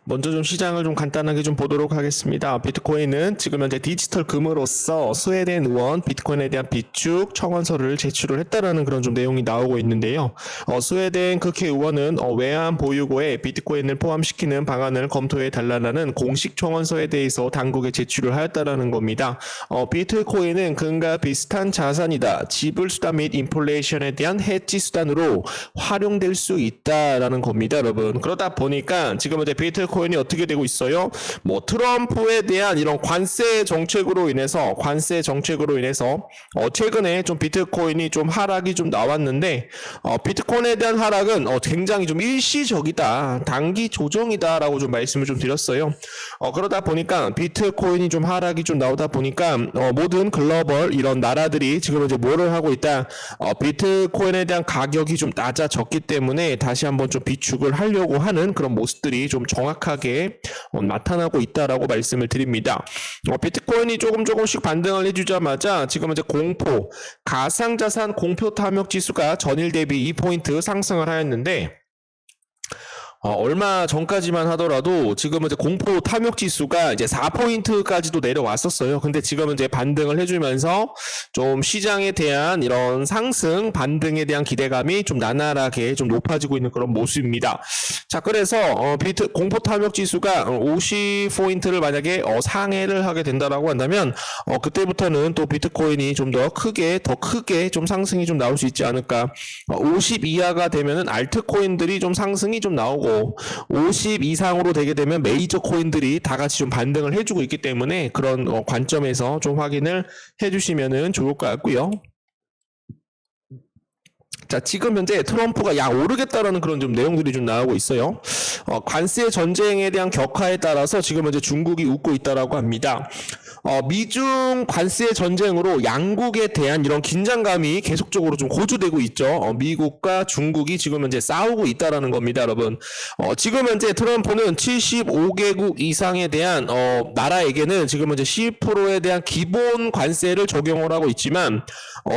먼저 좀 시장을 좀 간단하게 좀 보도록 하겠습니다. 비트코인은 지금 현재 디지털 금으로서 스웨덴 의원 비트코인에 대한 비축 청원서를 제출을 했다라는 그런 좀 내용이 나오고 있는데요. 스웨덴 국회의원은 외환 보유고에 비트코인을 포함시키는 방안을 검토해 달라는 공식 청원서에 대해서 당국에 제출을 하였다라는 겁니다. 비트코인은 금과 비슷한 자산이다. 지불 수단 및 인플레이션에 대한 해지 수단으로 활용될 수 있다라는 겁니다, 여러분. 그러다 보니까 지금 이제 비트코인이 어떻게 되고 있어요? 뭐 트럼프에 대한 이런 관세 정책으로 인해서 최근에 좀 비트코인이 좀 하락이 좀 나왔는데 비트코인에 대한 하락은 굉장히 좀 일시적이다, 단기 조정이다라고 좀 말씀을 좀 드렸어요. 그러다 보니까 비트코인이 좀 하락이 좀 나오다 보니까 모든 글로벌 이런 나라들이 지금 이제 뭐를 하고 있다? 비트코인에 대한 가격이 좀 낮아졌기 때문에 다시 한번 좀 비축을 하려고 하는 그런 모습들이 좀 정확하게 나타나고 있다라고 말씀을 드립니다. 비트코인이 조금씩 반등을 해주자마자 지금 이제 가상자산 공표 탐욕 지수가 전일 대비 2포인트 상승을 하였는데 얼마 전까지만 하더라도 지금 이제 공포 탐욕 지수가 이제 4포인트까지도 내려왔었어요. 근데 지금은 이제 반등을 해주면서 좀 시장에 대한 이런 상승, 반등에 대한 기대감이 좀 나날하게 좀 높아지고 있는 그런 모습입니다. 자, 그래서 공포 탐욕 지수가 50포인트를 만약에 상회를 하게 된다라고 한다면 그때부터는 또 비트코인이 좀 더 크게 좀 상승이 좀 나올 수 있지 않을까. 50 이하가 되면은 알트코인들이 좀 상승이 좀 나오고 50 이상으로 되게 되면 메이저 코인들이 다 같이 좀 반등을 해주고 있기 때문에 그런 관점에서 좀 확인을 해주시면 좋을 것 같고요. 자, 지금 현재 트럼프가 오르겠다라는 그런 좀 내용들이 좀 나오고 있어요. 관세 전쟁에 대한 격화에 따라서 지금 현재 중국이 웃고 있다라고 합니다. 미중 관세 전쟁으로 양국에 대한 이런 긴장감이 계속적으로 좀 고조되고 있죠. 미국과 중국이 지금 현재 싸우고 있다라는 겁니다, 여러분. 지금 현재 트럼프는 75개국 이상에 대한 나라에게는 지금 현재 10%에 대한 기본 관세를 적용을 하고 있지만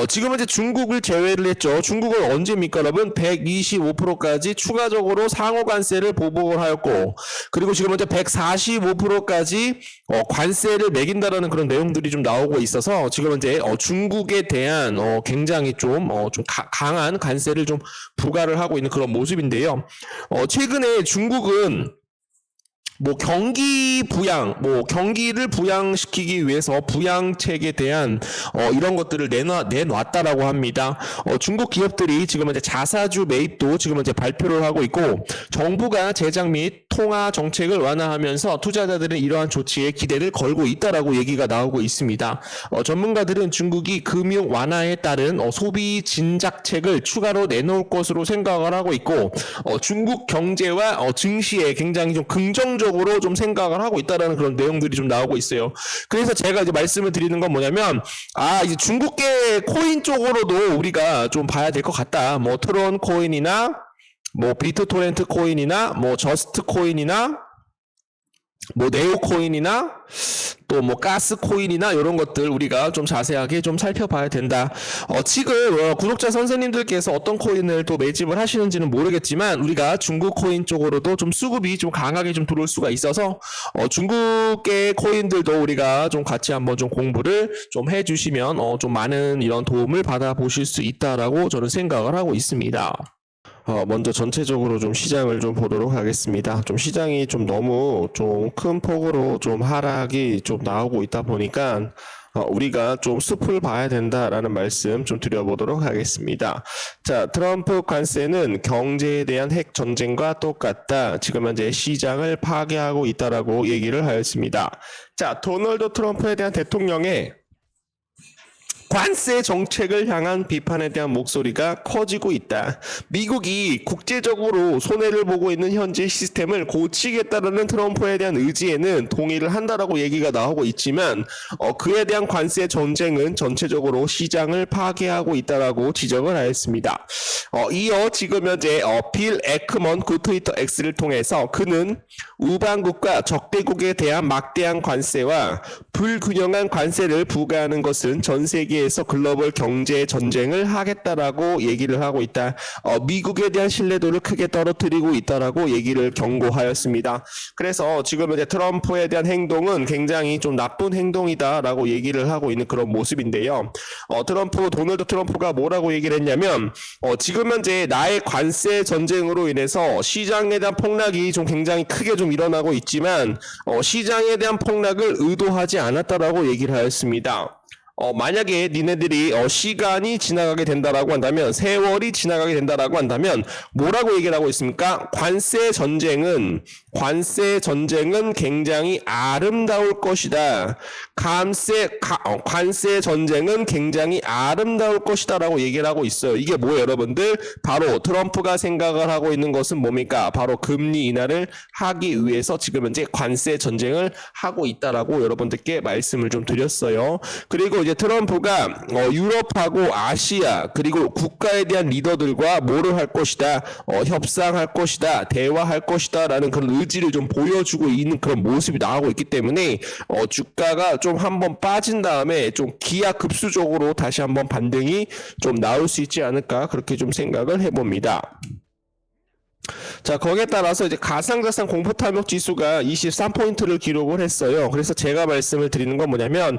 지금 현재 중국을 제외를 했죠. 중국은 언제입니까, 여러분? 125%까지 추가적으로 상호 관세를 보복을 하였고, 그리고 지금 현재 145%까지 관세를 매긴다라는 그런 내용들이 좀 나오고 있어서 지금 현재 중국에 대한 굉장히 좀 강한 관세를 좀 부과를 하고 있는 그런 모습인데요. 최근에 중국은 경기를 부양시키기 위해서 부양책에 대한 이런 것들을 내놨다라고 합니다. 중국 기업들이 지금 이제 자사주 매입도 지금 이제 발표를 하고 있고, 정부가 제작 및 통화 정책을 완화하면서 투자자들은 이러한 조치에 기대를 걸고 있다라고 얘기가 나오고 있습니다. 전문가들은 중국이 금융 완화에 따른 소비 진작책을 추가로 내놓을 것으로 생각을 하고 있고, 중국 경제와 증시에 굉장히 좀 긍정적으로 좀 생각을 하고 있다라는 그런 내용들이 좀 나오고 있어요. 그래서 제가 이제 말씀을 드리는 건 뭐냐면, 이제 중국계 코인 쪽으로도 우리가 좀 봐야 될 것 같다. 뭐 트론 코인이나 뭐 비트토렌트 코인이나 뭐 저스트 코인이나 뭐 네오 코인이나 또 뭐 가스 코인이나 이런 것들 우리가 좀 자세하게 좀 살펴봐야 된다. 지금 구독자 선생님들께서 어떤 코인을 또 매집을 하시는지는 모르겠지만 우리가 중국 코인 쪽으로도 좀 수급이 좀 강하게 좀 들어올 수가 있어서 중국계 코인들도 우리가 좀 같이 한번 좀 공부를 좀 해주시면 좀 많은 이런 도움을 받아보실 수 있다라고 저는 생각을 하고 있습니다. 먼저 전체적으로 좀 시장을 좀 보도록 하겠습니다. 좀 시장이 좀 너무 좀 큰 폭으로 좀 하락이 좀 나오고 있다 보니까 우리가 좀 숲을 봐야 된다라는 말씀 좀 드려보도록 하겠습니다. 자, 트럼프 관세는 경제에 대한 핵 전쟁과 똑같다. 지금 현재 시장을 파괴하고 있다라고 얘기를 하였습니다. 자, 도널드 트럼프에 대한 대통령의 관세 정책을 향한 비판에 대한 목소리가 커지고 있다. 미국이 국제적으로 손해를 보고 있는 현재 시스템을 고치겠다는 트럼프에 대한 의지에는 동의를 한다라고 얘기가 나오고 있지만 그에 대한 관세 전쟁은 전체적으로 시장을 파괴하고 있다라고 지적을 하였습니다. 이어 지금 현재 빌 에크먼 그 트위터 X를 통해서 그는 우방국과 적대국에 대한 막대한 관세와 불균형한 관세를 부과하는 것은 전 세계에 대해서 글로벌 경제 전쟁을 하겠다라고 얘기를 하고 있다. 미국에 대한 신뢰도를 크게 떨어뜨리고 있다라고 얘기를 경고하였습니다. 그래서 지금 이제 트럼프에 대한 행동은 굉장히 좀 나쁜 행동이다라고 얘기를 하고 있는 그런 모습인데요. 도널드 트럼프가 뭐라고 얘기를 했냐면 지금 현재 나의 관세 전쟁으로 인해서 시장에 대한 폭락이 좀 굉장히 크게 좀 일어나고 있지만 시장에 대한 폭락을 의도하지 않았다라고 얘기를 하였습니다. 만약에 니네들이 시간이 지나가게 된다라고 한다면, 세월이 지나가게 된다라고 한다면 뭐라고 얘기를 하고 있습니까? 관세 전쟁은 굉장히 아름다울 것이다. 관세 전쟁은 굉장히 아름다울 것이다라고 얘기를 하고 있어요. 이게 뭐예요, 여러분들? 바로 트럼프가 생각을 하고 있는 것은 뭡니까? 바로 금리 인하를 하기 위해서 지금 현재 관세 전쟁을 하고 있다라고 여러분들께 말씀을 좀 드렸어요. 그리고 이제 트럼프가 유럽하고 아시아 그리고 국가에 대한 리더들과 뭐를 할 것이다, 협상할 것이다, 대화할 것이다 라는 그런 의지를 좀 보여주고 있는 그런 모습이 나오고 있기 때문에 주가가 좀 한번 빠진 다음에 좀 기하급수적으로 다시 한번 반등이 좀 나올 수 있지 않을까, 그렇게 좀 생각을 해봅니다. 자, 거기에 따라서 이제 가상자산 공포탐욕 지수가 23포인트를 기록을 했어요. 그래서 제가 말씀을 드리는 건 뭐냐면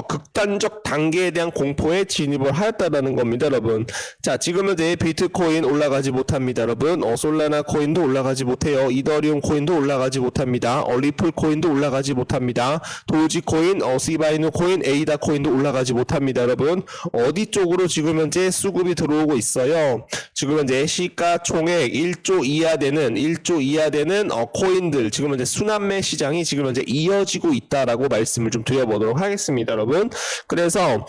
극단적 단계에 대한 공포에 진입을 하였다라는 겁니다, 여러분. 자, 지금은 이제 비트코인 올라가지 못합니다, 여러분. 솔라나 코인도 올라가지 못해요. 이더리움 코인도 올라가지 못합니다. 리플 코인도 올라가지 못합니다. 도지 코인, 시바이누 코인, 에이다 코인도 올라가지 못합니다, 여러분. 어디 쪽으로 지금 현재 수급이 들어오고 있어요. 지금 현재 시가총액 1조 이하 되는 코인들, 지금 현재 순환매 시장이 지금 현재 이어지고 있다라고 말씀을 좀 드려보도록 하겠습니다, 여러분. 그래서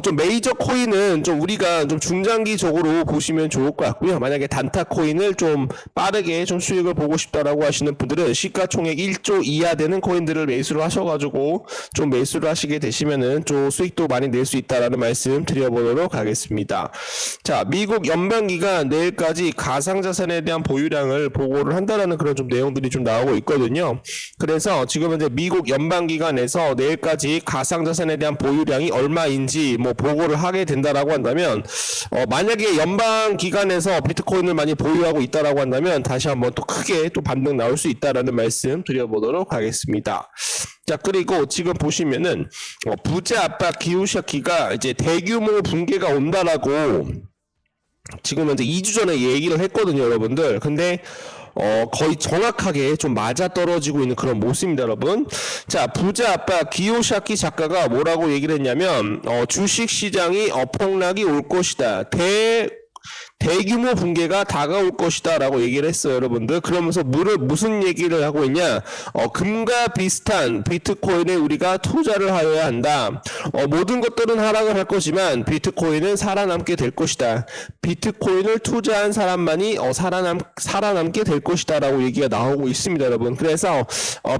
좀 메이저 코인은 좀 우리가 좀 중장기적으로 보시면 좋을 것 같고요. 만약에 단타 코인을 좀 빠르게 좀 수익을 보고 싶다라고 하시는 분들은 시가총액 1조 이하 되는 코인들을 매수를 하셔가지고 좀 매수를 하시게 되시면은 좀 수익도 많이 낼 수 있다라는 말씀 드려보도록 하겠습니다. 자, 미국 연방기관 내일까지 가상자산에 대한 보유량을 보고를 한다라는 그런 좀 내용들이 좀 나오고 있거든요. 그래서 지금 현재 미국 연방기관에서 내일까지 가상자산에 대한 보유량이 얼마인지 뭐 보고를 하게 된다라고 한다면 만약에 연방기관에서 비트코인을 많이 보유하고 있다라고 한다면 다시 한번 또 크게 또 반등 나올 수 있다라는 말씀 드려보도록 하겠습니다. 자, 그리고 지금 보시면은 부자 압박 기후샤키가 이제 대규모 붕괴가 온다라고 지금 현재 2주 전에 얘기를 했거든요, 여러분들. 근데 거의 정확하게 좀 맞아떨어지고 있는 그런 모습입니다, 여러분. 자, 부자 아빠 기요샤키 작가가 뭐라고 얘기를 했냐면 주식 시장이 폭락이 올 것이다. 대규모 붕괴가 다가올 것이다 라고 얘기를 했어요, 여러분들. 그러면서 무슨 얘기를 하고 있냐, 금과 비슷한 비트코인에 우리가 투자를 하여야 한다. 모든 것들은 하락을 할 것이지만 비트코인은 살아남게 될 것이다. 비트코인을 투자한 사람만이 살아남게 될 것이다 라고 얘기가 나오고 있습니다, 여러분. 그래서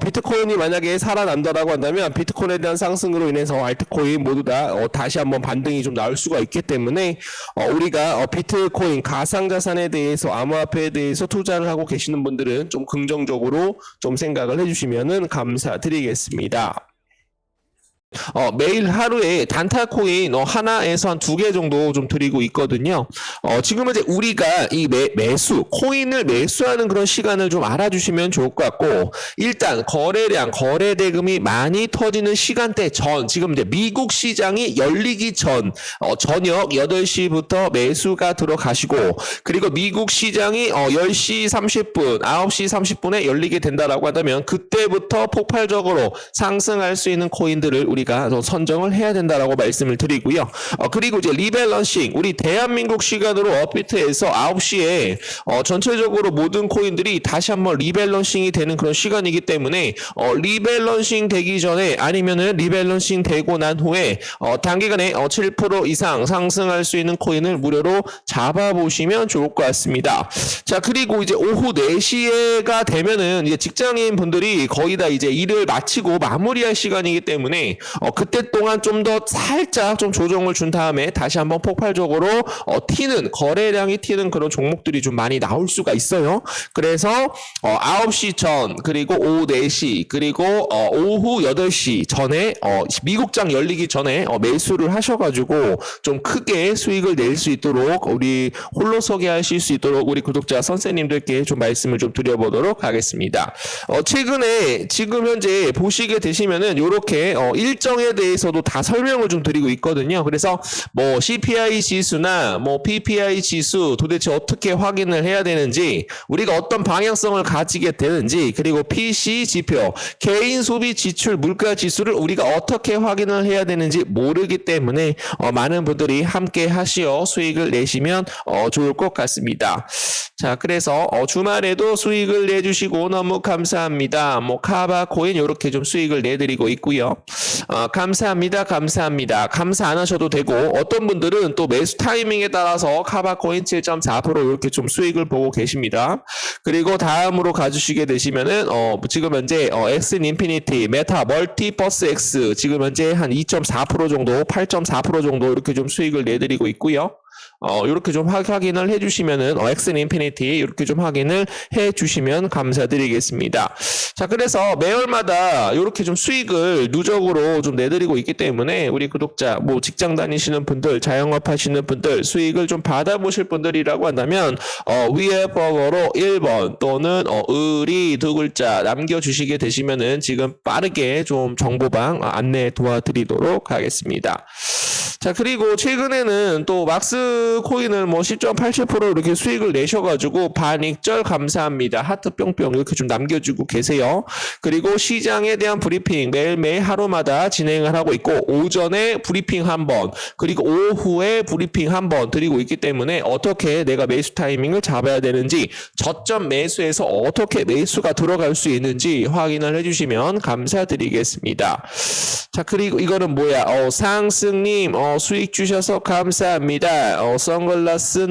비트코인이 만약에 살아난다라고 한다면 비트코인에 대한 상승으로 인해서 알트코인 모두 다 다시 한번 반등이 좀 나올 수가 있기 때문에 우리가 비트코인 가상자산에 대해서, 암호화폐에 대해서 투자를 하고 계시는 분들은 좀 긍정적으로 좀 생각을 해주시면 감사드리겠습니다. 매일 하루에 단타 코인 하나에서 한 2개 정도 좀 드리고 있거든요. 지금은 이제 우리가 이 코인을 매수하는 그런 시간을 좀 알아주시면 좋을 것 같고, 일단 거래 대금이 많이 터지는 시간대 전, 지금 이제 미국 시장이 열리기 전, 저녁 8시부터 매수가 들어가시고, 그리고 미국 시장이 10시 30분, 9시 30분에 열리게 된다라고 한다면 그때부터 폭발적으로 상승할 수 있는 코인들을 우리가 선정을 해야 된다라고 말씀을 드리고요. 그리고 이제 리밸런싱, 우리 대한민국 시간으로 업비트에서 9시에 전체적으로 모든 코인들이 다시 한번 리밸런싱이 되는 그런 시간이기 때문에 리밸런싱 되기 전에 아니면은 리밸런싱 되고 난 후에 단기간에 7% 이상 상승할 수 있는 코인을 무료로 잡아보시면 좋을 것 같습니다. 자, 그리고 이제 오후 4시가 되면은 이제 직장인 분들이 거의 다 이제 일을 마치고 마무리할 시간이기 때문에 그때 동안 좀 더 살짝 좀 조정을 준 다음에 다시 한번 폭발적으로 튀는 거래량이 튀는 그런 종목들이 좀 많이 나올 수가 있어요. 그래서 9시 전 그리고 오후 4시 그리고 오후 8시 전에 미국장 열리기 전에 매수를 하셔가지고 좀 크게 수익을 낼 수 있도록 우리 홀로서기 하실 수 있도록 우리 구독자 선생님들께 좀 말씀을 좀 드려보도록 하겠습니다. 최근에 지금 현재 보시게 되시면은 이렇게 일정에 대해서도 다 설명을 좀 드리고 있거든요. 그래서 뭐 CPI 지수나 뭐 PPI 지수 도대체 어떻게 확인을 해야 되는지, 우리가 어떤 방향성을 가지게 되는지, 그리고 PC 지표, 개인 소비 지출 물가 지수를 우리가 어떻게 확인을 해야 되는지 모르기 때문에 많은 분들이 함께 하시어 수익을 내시면 좋을 것 같습니다. 자, 그래서 주말에도 수익을 내주시고 너무 감사합니다. 뭐 카바 코인 이렇게 좀 수익을 내드리고 있고요. 감사합니다. 감사합니다. 감사 안 하셔도 되고, 어떤 분들은 또 매수 타이밍에 따라서 카바 코인 7.4% 이렇게 좀 수익을 보고 계십니다. 그리고 다음으로 가주시게 되시면은 지금 현재 엑슨 인피니티, 메타, 멀티버스 X 지금 현재 한 2.4% 정도, 8.4% 정도 이렇게 좀 수익을 내드리고 있고요. 이렇게 좀 확인을 해주시면은 엑슨 인피니티 이렇게 좀 확인을 해주시면 감사드리겠습니다. 자, 그래서 매월마다 이렇게 좀 수익을 누적으로 좀 내드리고 있기 때문에 우리 구독자, 뭐 직장 다니시는 분들, 자영업 하시는 분들, 수익을 좀 받아보실 분들이라고 한다면 위에 번호로 1번 또는 의리 두 글자 남겨주시게 되시면은 지금 빠르게 좀 정보방 안내 도와드리도록 하겠습니다. 자, 그리고 최근에는 또 막스 코인을 뭐 10.87% 이렇게 수익을 내셔가지고 반익절 감사합니다. 하트 뿅뿅 이렇게 좀 남겨주고 계세요. 그리고 시장에 대한 브리핑 매일매일 하루마다 진행을 하고 있고, 오전에 브리핑 한 번, 그리고 오후에 브리핑 한 번 드리고 있기 때문에 어떻게 내가 매수 타이밍을 잡아야 되는지, 저점 매수에서 어떻게 매수가 들어갈 수 있는지 확인을 해주시면 감사드리겠습니다. 자, 그리고 이거는 뭐야? 상승님 수익 주셔서 감사합니다. 선글라스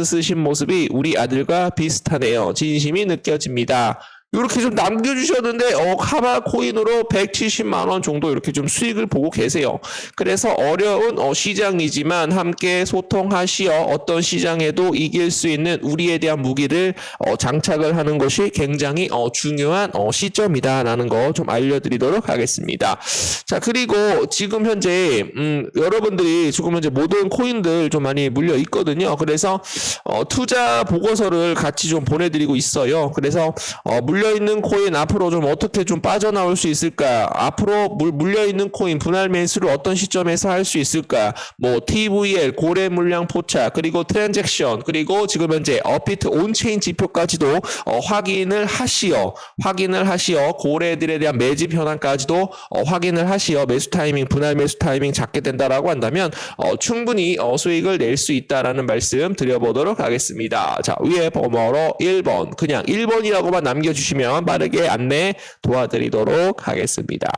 쓰신 모습이 우리 아들과 비슷하네요. 진심이 느껴집니다. 이렇게 좀 남겨주셨는데 카바 코인으로 170만 원 정도 이렇게 좀 수익을 보고 계세요. 그래서 어려운 시장이지만 함께 소통하시어 어떤 시장에도 이길 수 있는 우리에 대한 무기를 장착을 하는 것이 굉장히 중요한 시점이다라는 거 좀 알려드리도록 하겠습니다. 자, 그리고 지금 현재 여러분들이 지금 현재 모든 코인들 좀 많이 물려 있거든요. 그래서 투자 보고서를 같이 좀 보내드리고 있어요. 그래서 물려있는 코인 앞으로 좀 어떻게 좀 빠져나올 수 있을까? 앞으로 물려있는 코인 분할 매수를 어떤 시점에서 할 수 있을까? 뭐 TVL, 고래 물량 포착, 그리고 트랜잭션, 그리고 지금 현재 업비트 온체인 지표까지도 확인을 하시어 고래들에 대한 매집 현황까지도 확인을 하시어 매수 타이밍, 분할 매수 타이밍 잡게 된다라고 한다면 충분히 수익을 낼 수 있다라는 말씀 드려보도록 하겠습니다. 자, 위에 번호로 1번, 그냥 1번이라고만 남겨주시면 빠르게 안내 도와드리도록 하겠습니다.